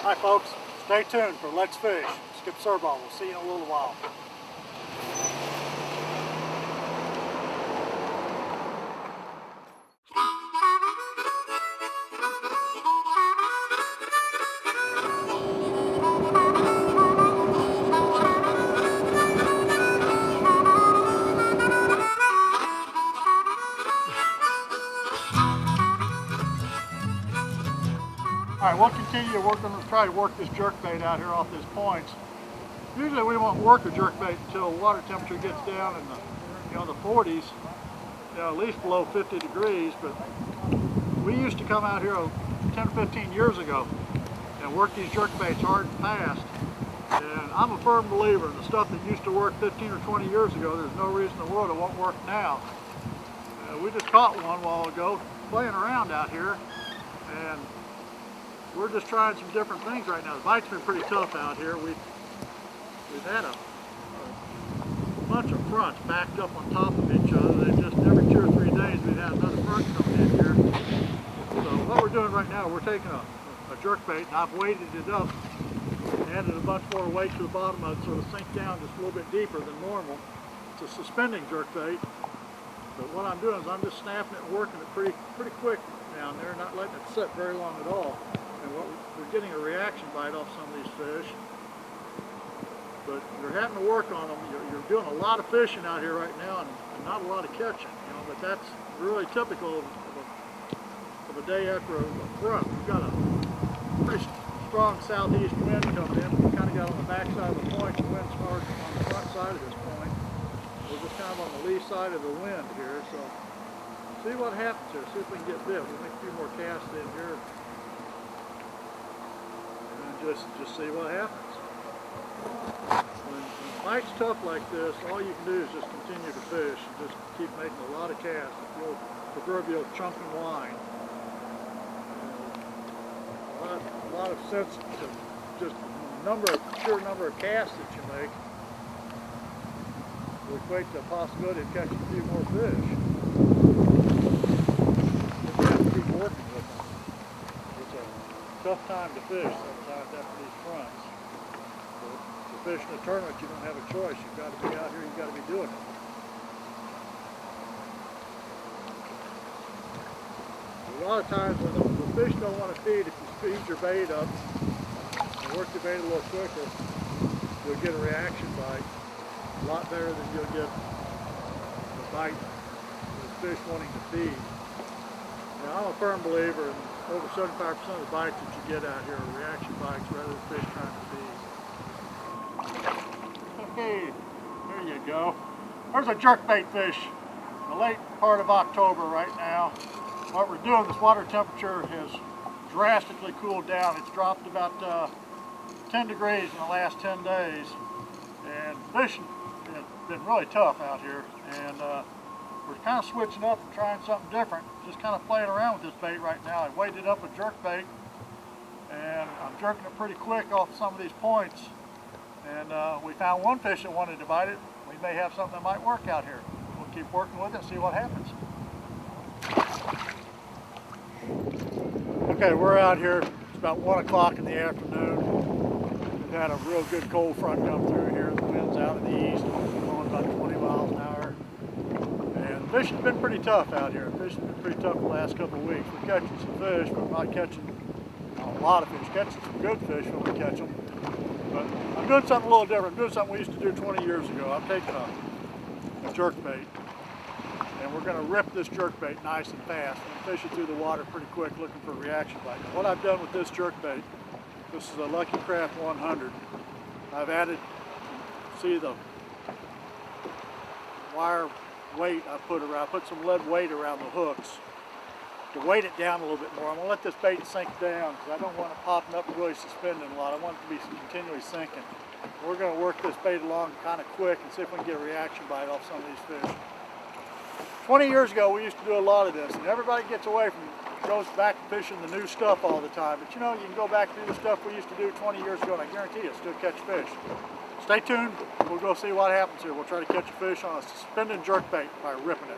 Hi folks, stay tuned for Let's Fish. Skip Surball. We'll see you in a little while. Alright, we'll continue. We're going to try to work this jerkbait out here off these points. Usually we won't work a jerkbait until water temperature gets down in the 40s, at least below 50 degrees, but we used to come out here 10 or 15 years ago and work these jerkbaits hard and fast. And I'm a firm believer in the stuff that used to work 15 or 20 years ago. There's no reason in the world it won't work now. We just caught one a while ago playing around out here, and we're just trying some different things right now. The bite's been pretty tough out here. We've had a bunch of fronts backed up on top of each other. They've just every 2 or 3 days we've had another front coming in here. So what we're doing right now, we're taking a jerkbait, and I've weighted it up, added a bunch more weight to the bottom of it so it'll sink down just a little bit deeper than normal. It's a suspending jerkbait, but what I'm doing is I'm just snapping it and working it pretty quick down there, not letting it sit very long at all. And we're getting a reaction bite off some of these fish, but you're having to work on them. You're doing a lot of fishing out here right now and not a lot of catching, but that's really typical of a day after a front. We've got a pretty strong southeast wind coming in. We kind of got on the back side of the point. The wind's hard on the front side of this point. We're just kind of on the lee side of the wind here, so see what happens here. See if we can get bit. We'll make a few more casts in here. Just see what happens. When the bite's tough like this, all you can do is just continue to fish and just keep making a lot of casts. The old proverbial chunking line. A lot of sense to just sheer number of casts that you make will equate to the possibility of catching a few more fish. You have to keep working with them. It's a tough time to fish sometimes after these fronts. But to fish in a tournament, you don't have a choice. You've got to be out here, you've got to be doing it. A lot of times when the fish don't want to feed, if you speed your bait up and work the bait a little quicker, you'll get a reaction bite. A lot better than you'll get the bite with fish wanting to feed. Now, I'm a firm believer in over 75% of the bites that you get out here are reaction bites rather than fish trying to feed. Okay, there you go. There's a jerkbait fish in the late part of October right now. What we're doing, this water temperature has drastically cooled down. It's dropped about 10 degrees in the last 10 days. And fishing has been really tough out here. And we're kind of switching up and trying something different. Just kind of playing around with this bait right now. I weighted up a jerkbait, and I'm jerking it pretty quick off some of these points. And we found one fish that wanted to bite it. We may have something that might work out here. We'll keep working with it and see what happens. Okay, we're out here. It's about 1 o'clock in the afternoon. We've had a real good cold front come through here. The wind's out of the east, blowing about 20 miles an hour. And fishing's been pretty tough out here. Fishing's been pretty tough the last couple of weeks. We're catching some fish, but we're not catching a lot of fish. Catching some good fish when we catch them. But I'm doing something a little different. I'm doing something we used to do 20 years ago. I'm taking a jerkbait, and we're going to rip this jerkbait nice and fast and fish it through the water pretty quick looking for a reaction bite. Now, what I've done with this jerkbait, this is a Lucky Craft 100. I've added, see the wire weight I put some lead weight around the hooks to weight it down a little bit more. I'm going to let this bait sink down because I don't want it popping up and really suspending a lot. I want it to be continually sinking. We're going to work this bait along kind of quick and see if we can get a reaction bite off some of these fish. 20 years ago we used to do a lot of this, and everybody gets away from it, goes back to fishing the new stuff all the time. But you can go back to the stuff we used to do 20 years ago, and I guarantee you still catch fish. Stay tuned, we'll go see what happens here. We'll try to catch a fish on a suspended jerkbait by ripping it.